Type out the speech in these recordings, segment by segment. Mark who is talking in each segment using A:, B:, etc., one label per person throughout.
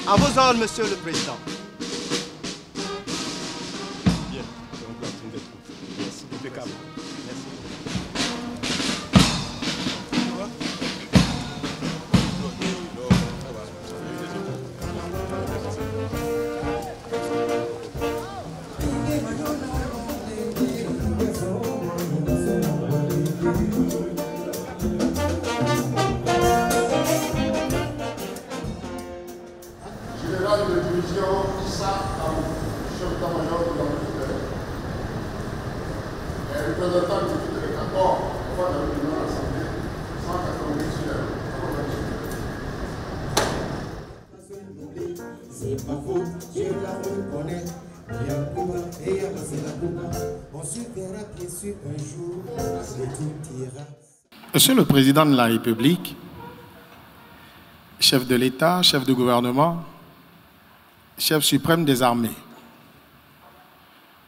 A: À vos ordres, Monsieur le Président.
B: Bien, merci, impeccable.
C: Général de division Issa Abou, chef d'état-major de l'armée de terre, et représentant du titre de l'accord au vote de l'Union de l'Assemblée, 188 sur
D: c'est pas faux, Dieu la reconnaît. Yakuba et Yamasela, on se verra bien sûr un jour, et tout ira.
E: Monsieur le Président de la République, chef de l'État, chef de gouvernement, chef suprême des armées,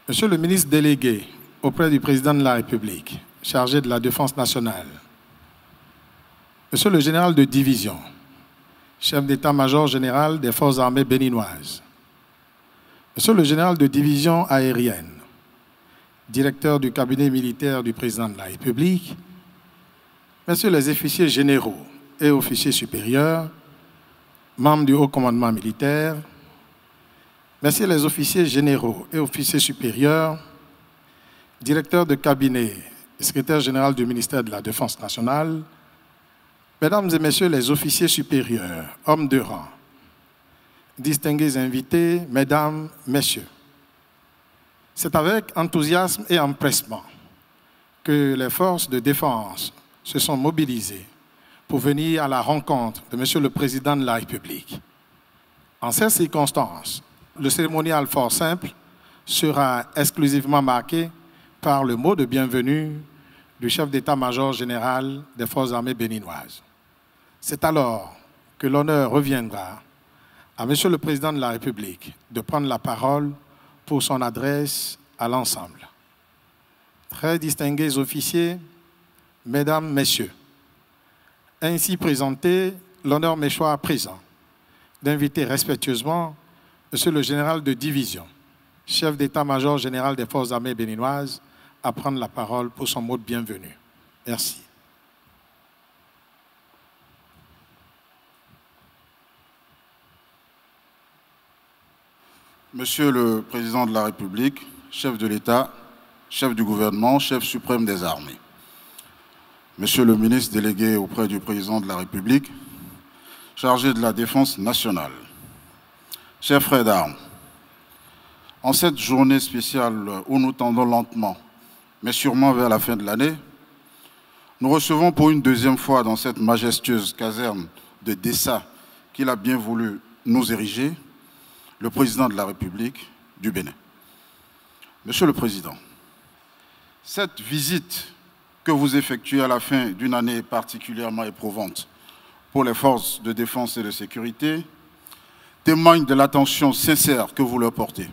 E: Monsieur le ministre délégué auprès du Président de la République, chargé de la Défense nationale, Monsieur le général de division, chef d'état-major général des forces armées béninoises, Monsieur le général de division aérienne, directeur du cabinet militaire du Président de la République, Messieurs les officiers généraux et officiers supérieurs, membres du haut commandement militaire, Messieurs les officiers généraux et officiers supérieurs, directeurs de cabinet et secrétaire général du ministère de la Défense nationale, Mesdames et Messieurs les officiers supérieurs, hommes de rang, distingués invités, Mesdames, Messieurs, c'est avec enthousiasme et empressement que les forces de défense se sont mobilisées pour venir à la rencontre de Monsieur le Président de la République. En ces circonstances, le cérémonial fort simple sera exclusivement marqué par le mot de bienvenue du chef d'état-major général des forces armées béninoises. C'est alors que l'honneur reviendra à Monsieur le Président de la République de prendre la parole pour son adresse à l'ensemble. Très distingués officiers, Mesdames, Messieurs, ainsi présenté, l'honneur m'échoit à présent d'inviter respectueusement Monsieur le général de division, chef d'état-major général des forces armées béninoises, à prendre la parole pour son mot de bienvenue. Merci.
F: Monsieur le Président de la République, chef de l'État, chef du gouvernement, chef suprême des armées, Monsieur le ministre délégué auprès du Président de la République, chargé de la défense nationale, chers frères d'armes, en cette journée spéciale où nous tendons lentement, mais sûrement vers la fin de l'année, nous recevons pour une deuxième fois dans cette majestueuse caserne de Dessa qu'il a bien voulu nous ériger, le président de la République du Bénin. Monsieur le Président, cette visite que vous effectuez à la fin d'une année particulièrement éprouvante pour les forces de défense et de sécurité témoigne de l'attention sincère que vous leur portez.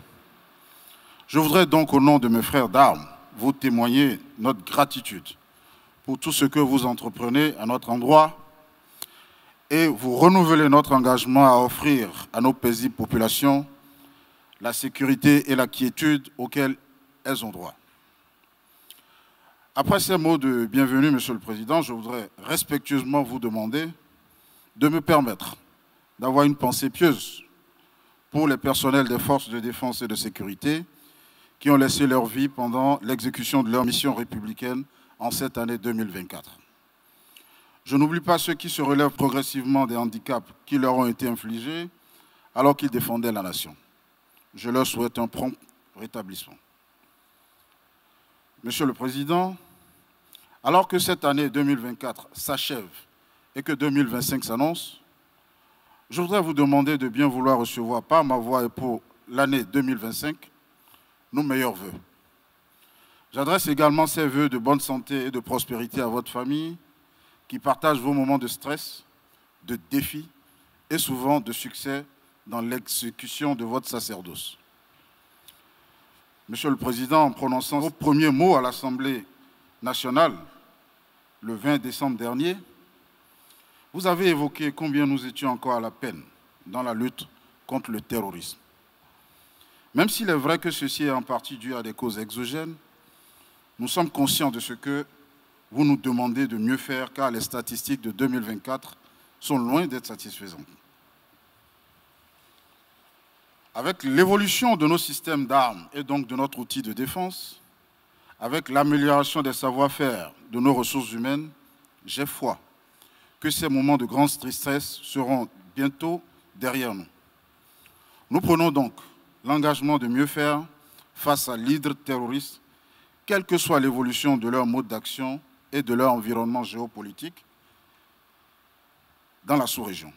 F: Je voudrais donc, au nom de mes frères d'armes, vous témoigner notre gratitude pour tout ce que vous entreprenez à notre endroit et vous renouveler notre engagement à offrir à nos paisibles populations la sécurité et la quiétude auxquelles elles ont droit. Après ces mots de bienvenue, Monsieur le Président, je voudrais respectueusement vous demander de me permettre d'avoir une pensée pieuse pour les personnels des forces de défense et de sécurité qui ont laissé leur vie pendant l'exécution de leur mission républicaine en cette année 2024. Je n'oublie pas ceux qui se relèvent progressivement des handicaps qui leur ont été infligés alors qu'ils défendaient la nation. Je leur souhaite un prompt rétablissement. Monsieur le Président, alors que cette année 2024 s'achève et que 2025 s'annonce, je voudrais vous demander de bien vouloir recevoir par ma voix et pour l'année 2025 nos meilleurs vœux. J'adresse également ces vœux de bonne santé et de prospérité à votre famille qui partage vos moments de stress, de défis et souvent de succès dans l'exécution de votre sacerdoce. Monsieur le Président, en prononçant vos premiers mots à l'Assemblée nationale le 20 décembre dernier, vous avez évoqué combien nous étions encore à la peine dans la lutte contre le terrorisme. Même s'il est vrai que ceci est en partie dû à des causes exogènes, nous sommes conscients de ce que vous nous demandez de mieux faire car les statistiques de 2024 sont loin d'être satisfaisantes. Avec l'évolution de nos systèmes d'armes et donc de notre outil de défense, avec l'amélioration des savoir-faire de nos ressources humaines, j'ai foi que ces moments de grande tristesse seront bientôt derrière nous. Nous prenons donc l'engagement de mieux faire face à l'hydre terroriste, quelle que soit l'évolution de leur mode d'action et de leur environnement géopolitique dans la sous-région.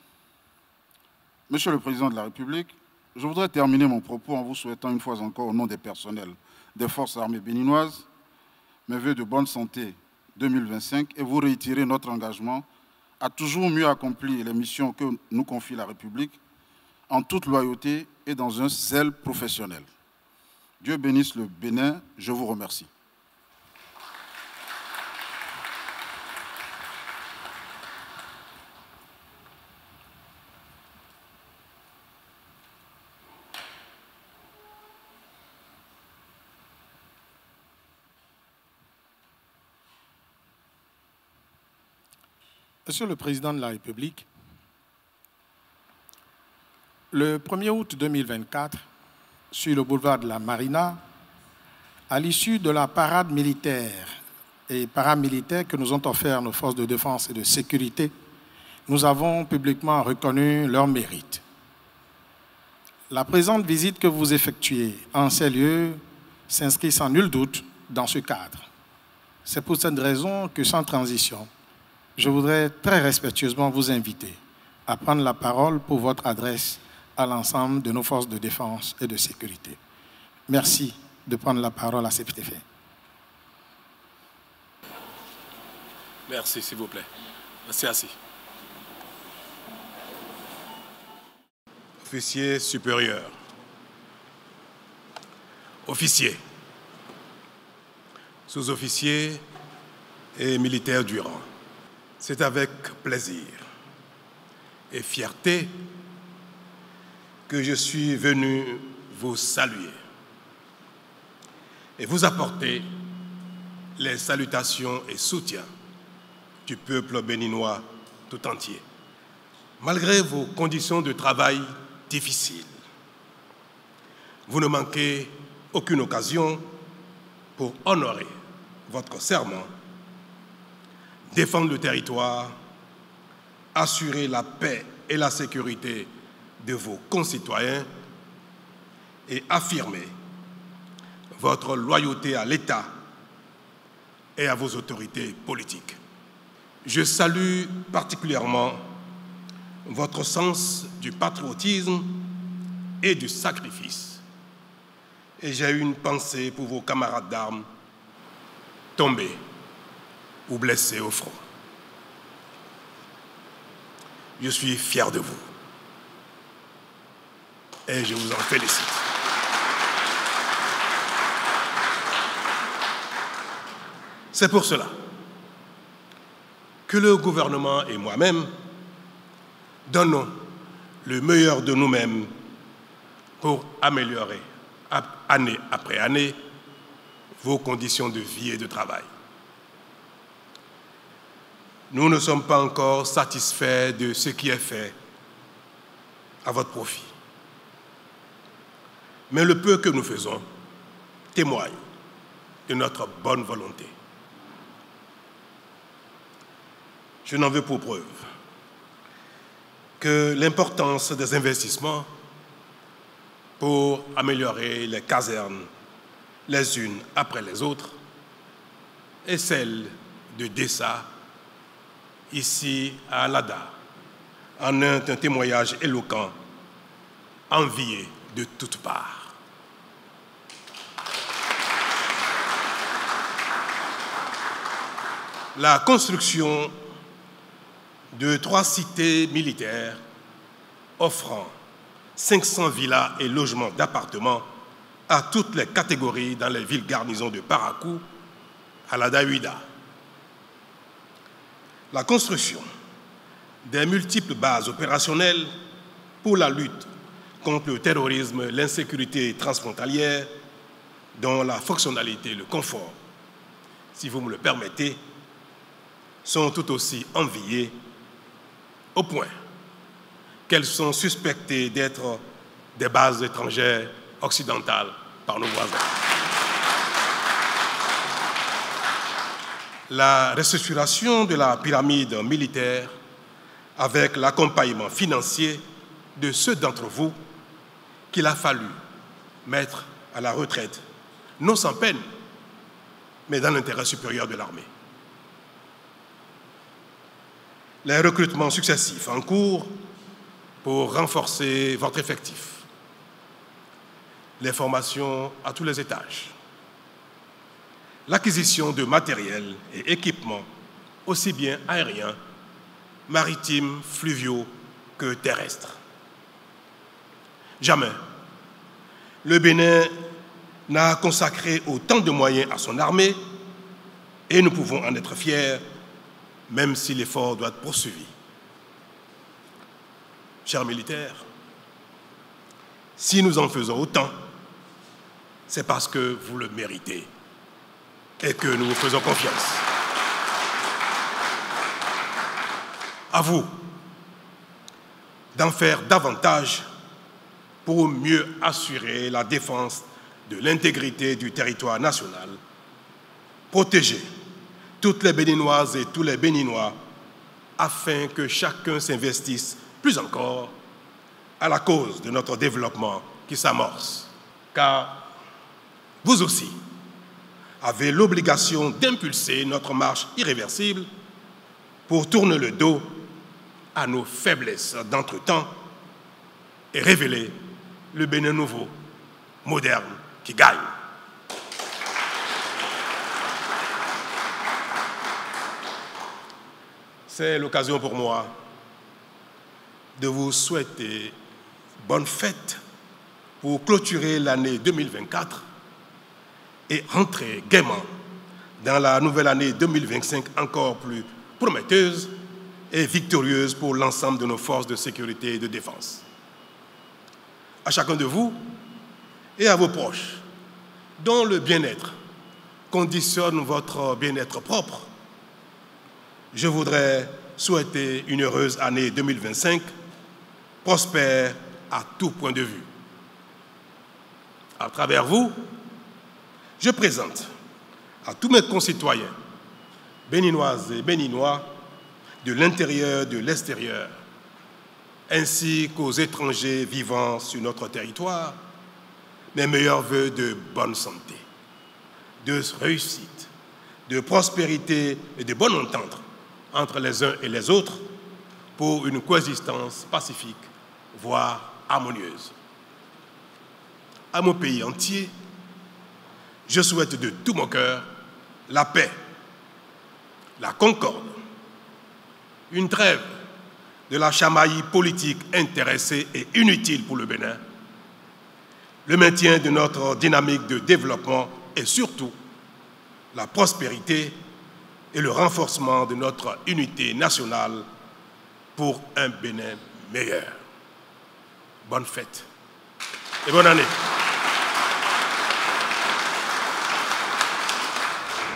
F: Monsieur le Président de la République, je voudrais terminer mon propos en vous souhaitant une fois encore au nom des personnels des forces armées béninoises mes vœux de bonne santé 2025 et vous réitérer notre engagement à toujours mieux accomplir les missions que nous confie la République en toute loyauté et dans un zèle professionnel. Dieu bénisse le Bénin, je vous remercie.
E: Monsieur le Président de la République, le 1er août 2024, sur le boulevard de la Marina, à l'issue de la parade militaire et paramilitaire que nous ont offert nos forces de défense et de sécurité, nous avons publiquement reconnu leur mérite. La présente visite que vous effectuez en ces lieux s'inscrit sans nul doute dans ce cadre. C'est pour cette raison que, sans transition, je voudrais très respectueusement vous inviter à prendre la parole pour votre adresse à l'ensemble de nos forces de défense et de sécurité. Merci de prendre la parole à cet effet.
B: Merci, s'il vous plaît. Restez assis. Officier supérieur. Officier. Sous-officier et militaire du rang. C'est avec plaisir et fierté que je suis venu vous saluer et vous apporter les salutations et soutiens du peuple béninois tout entier. Malgré vos conditions de travail difficiles, vous ne manquez aucune occasion pour honorer votre serment, défendre le territoire, assurer la paix et la sécurité de vos concitoyens et affirmer votre loyauté à l'État et à vos autorités politiques. Je salue particulièrement votre sens du patriotisme et du sacrifice. Et j'ai une pensée pour vos camarades d'armes tombés ou blessés au front. Je suis fier de vous et je vous en félicite. C'est pour cela que le gouvernement et moi-même donnons le meilleur de nous-mêmes pour améliorer, année après année, vos conditions de vie et de travail. Nous ne sommes pas encore satisfaits de ce qui est fait à votre profit. Mais le peu que nous faisons témoigne de notre bonne volonté. Je n'en veux pour preuve que l'importance des investissements pour améliorer les casernes les unes après les autres et celle de Dessa, ici à Alada, en un témoignage éloquent, envié de toutes parts. La construction de 3 cités militaires offrant 500 villas et logements d'appartements à toutes les catégories dans les villes garnisons de Parakou, Alada Huida. La construction des multiples bases opérationnelles pour la lutte contre le terrorisme, l'insécurité transfrontalière, dont la fonctionnalité et le confort, si vous me le permettez, sont tout aussi enviées au point qu'elles sont suspectées d'être des bases étrangères occidentales par nos voisins. La restructuration de la pyramide militaire avec l'accompagnement financier de ceux d'entre vous qu'il a fallu mettre à la retraite, non sans peine, mais dans l'intérêt supérieur de l'armée. Les recrutements successifs en cours pour renforcer votre effectif, les formations à tous les étages, l'acquisition de matériel et équipements aussi bien aériens, maritimes, fluviaux que terrestres. Jamais le Bénin n'a consacré autant de moyens à son armée et nous pouvons en être fiers, même si l'effort doit être poursuivi. Chers militaires, si nous en faisons autant, c'est parce que vous le méritez et que nous vous faisons confiance. À vous d'en faire davantage pour mieux assurer la défense de l'intégrité du territoire national, protéger toutes les Béninoises et tous les Béninois afin que chacun s'investisse plus encore à la cause de notre développement qui s'amorce. Car vous aussi avez l'obligation d'impulser notre marche irréversible pour tourner le dos à nos faiblesses d'entretemps et révéler le Bénin nouveau, moderne, qui gagne. C'est l'occasion pour moi de vous souhaiter bonne fête pour clôturer l'année 2024 et entrer gaiement dans la nouvelle année 2025 encore plus prometteuse et victorieuse pour l'ensemble de nos forces de sécurité et de défense. À chacun de vous et à vos proches, dont le bien-être conditionne votre bien-être propre, je voudrais souhaiter une heureuse année 2025, prospère à tout point de vue. À travers vous, je présente à tous mes concitoyens, béninoises et béninois, de l'intérieur, de l'extérieur, ainsi qu'aux étrangers vivant sur notre territoire, mes meilleurs vœux de bonne santé, de réussite, de prospérité et de bonne entente entre les uns et les autres pour une coexistence pacifique, voire harmonieuse. À mon pays entier, je souhaite de tout mon cœur la paix, la concorde, une trêve de la chamaillerie politique intéressée et inutile pour le Bénin, le maintien de notre dynamique de développement et surtout la prospérité et le renforcement de notre unité nationale pour un Bénin meilleur. Bonne fête et bonne année.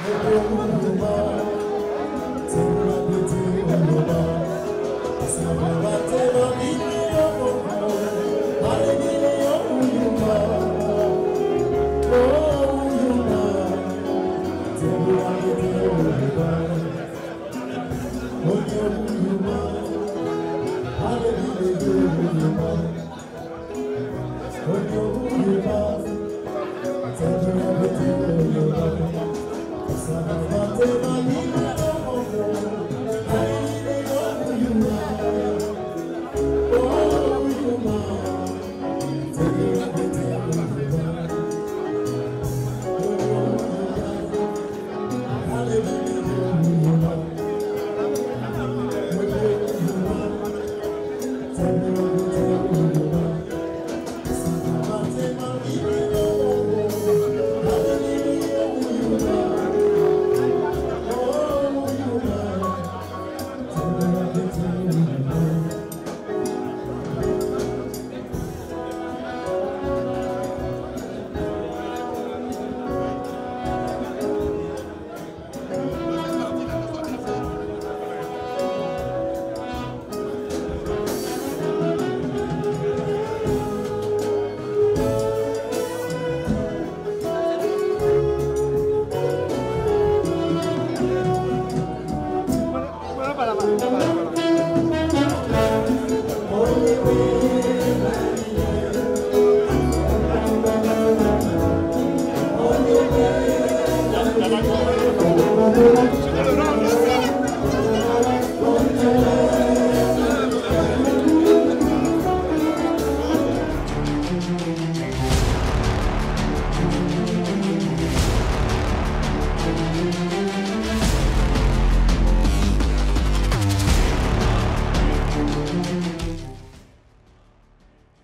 D: Thank you.